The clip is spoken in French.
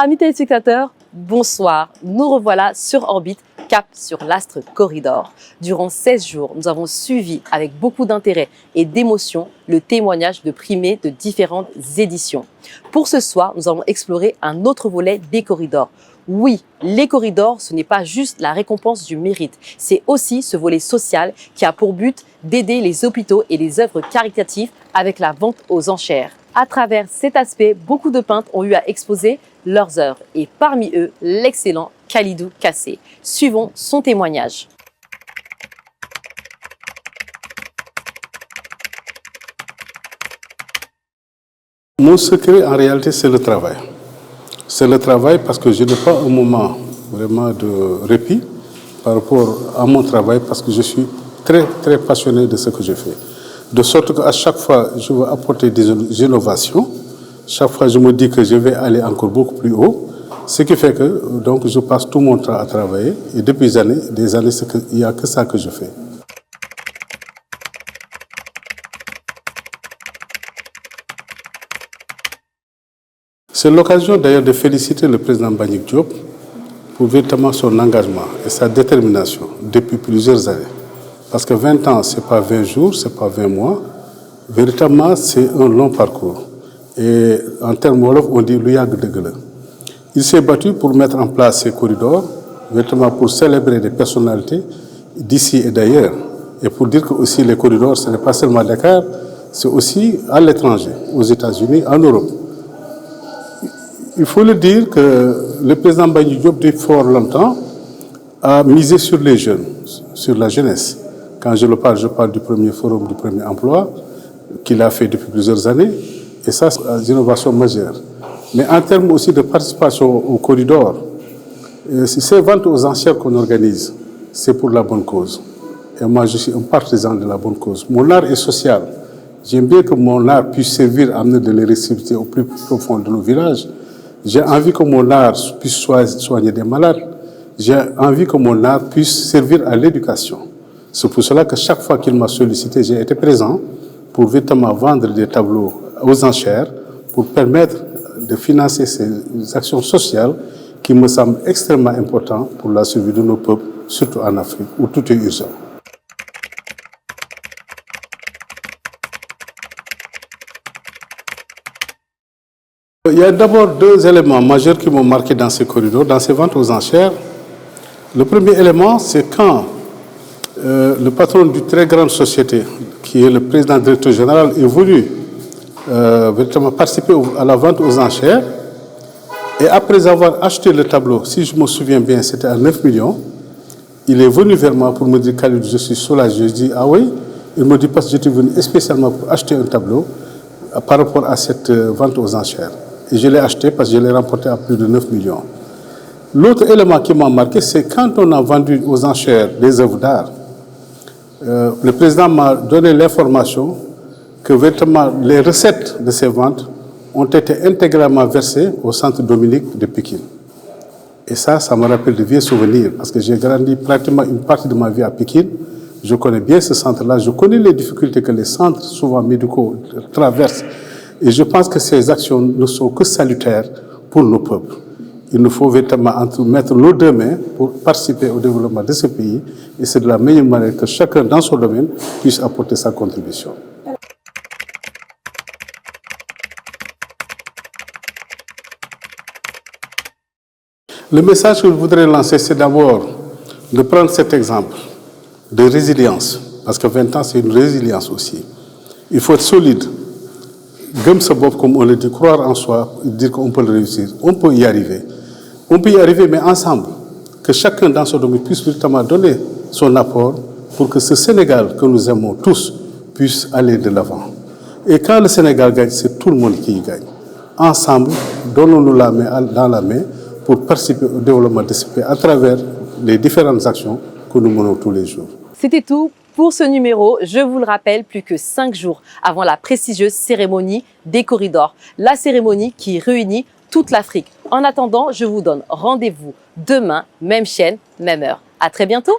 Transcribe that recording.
Amis téléspectateurs, bonsoir. Nous revoilà sur orbite, cap sur l'astre Corridor. Durant 16 jours, nous avons suivi avec beaucoup d'intérêt et d'émotion le témoignage de primés de différentes éditions. Pour ce soir, nous allons explorer un autre volet des corridors. Oui, les corridors, ce n'est pas juste la récompense du mérite, c'est aussi ce volet social qui a pour but d'aider les hôpitaux et les œuvres caritatives avec la vente aux enchères. À travers cet aspect, beaucoup de peintres ont eu à exposer leurs œuvres et parmi eux, l'excellent Khalidou Kassé. Suivons son témoignage. Mon secret, en réalité, c'est le travail. C'est le travail parce que je n'ai pas un moment vraiment de répit par rapport à mon travail parce que je suis très passionné de ce que je fais. De sorte qu'à chaque fois, je veux apporter des innovations. Chaque fois, je me dis que je vais aller encore beaucoup plus haut. Ce qui fait que donc, je passe tout mon temps à travailler. Et depuis des années, il n'y a que ça que je fais. C'est l'occasion d'ailleurs de féliciter le président Mbagnick Diop pour véritablement son engagement et sa détermination depuis plusieurs années. Parce que 20 ans, ce n'est pas 20 jours, ce n'est pas 20 mois. Véritablement, c'est un long parcours. Et en termes wolof, on dit l'uyag de gueule. Il s'est battu pour mettre en place ces corridors, véritablement pour célébrer des personnalités d'ici et d'ailleurs. Et pour dire que aussi les corridors, ce n'est pas seulement Dakar, c'est aussi à l'étranger, aux États-Unis, en Europe. Il faut le dire que le président Mbagnick Diop, depuis fort longtemps, a misé sur les jeunes, sur la jeunesse. Quand je parle du premier forum, du premier emploi, qu'il a fait depuis plusieurs années. Et ça, c'est une innovation majeure. Mais en termes aussi de participation au corridor, ces ventes aux enchères qu'on organise, c'est pour la bonne cause. Et moi, je suis un partisan de la bonne cause. Mon art est social. J'aime bien que mon art puisse servir à amener de l'électricité au plus profond de nos villages. J'ai envie que mon art puisse soigner des malades. J'ai envie que mon art puisse servir à l'éducation. C'est pour cela que chaque fois qu'il m'a sollicité, j'ai été présent pour véritablement vendre des tableaux aux enchères pour permettre de financer ces actions sociales qui me semblent extrêmement importantes pour la survie de nos peuples, surtout en Afrique, où tout est urgent. Il y a d'abord deux éléments majeurs qui m'ont marqué dans ces corridors, dans ces ventes aux enchères. Le premier élément, c'est quand le patron d'une très grande société, qui est le président directeur général, est venu véritablement participer à la vente aux enchères. Et après avoir acheté le tableau, si je me souviens bien, c'était à 9 millions, il est venu vers moi pour me dire « Khalidou, je suis soulagé ». Je dis « Ah oui ?» Il me dit « Parce que j'étais venu spécialement pour acheter un tableau par rapport à cette vente aux enchères. » Et je l'ai acheté parce que je l'ai remporté à plus de 9 millions. L'autre élément qui m'a marqué, c'est quand on a vendu aux enchères des œuvres d'art, le président m'a donné l'information que véritablement les recettes de ces ventes ont été intégralement versées au centre Dominique de Pékin. Et ça me rappelle de vieux souvenirs, parce que j'ai grandi pratiquement une partie de ma vie à Pékin. Je connais bien ce centre-là, je connais les difficultés que les centres, souvent médicaux, traversent. Et je pense que ces actions ne sont que salutaires pour nos peuples. Il nous faut véritablement mettre nos deux mains pour participer au développement de ce pays. Et c'est de la meilleure manière que chacun dans son domaine puisse apporter sa contribution. Le message que je voudrais lancer, c'est d'abord de prendre cet exemple de résilience. Parce que 20 ans, c'est une résilience aussi. Il faut être solide. Comme on le dit, croire en soi, dire qu'on peut le réussir. On peut y arriver. On peut y arriver, mais ensemble. Que chacun dans son domaine puisse véritablement donner son apport pour que ce Sénégal que nous aimons tous puisse aller de l'avant. Et quand le Sénégal gagne, c'est tout le monde qui y gagne. Ensemble, donnons-nous la main dans la main pour participer au développement de ce pays à travers les différentes actions que nous menons tous les jours. C'était tout pour ce numéro. Je vous le rappelle, plus que 5 jours avant la prestigieuse cérémonie des corridors. La cérémonie qui réunit toute l'Afrique. En attendant, je vous donne rendez-vous demain, même chaîne, même heure. À très bientôt.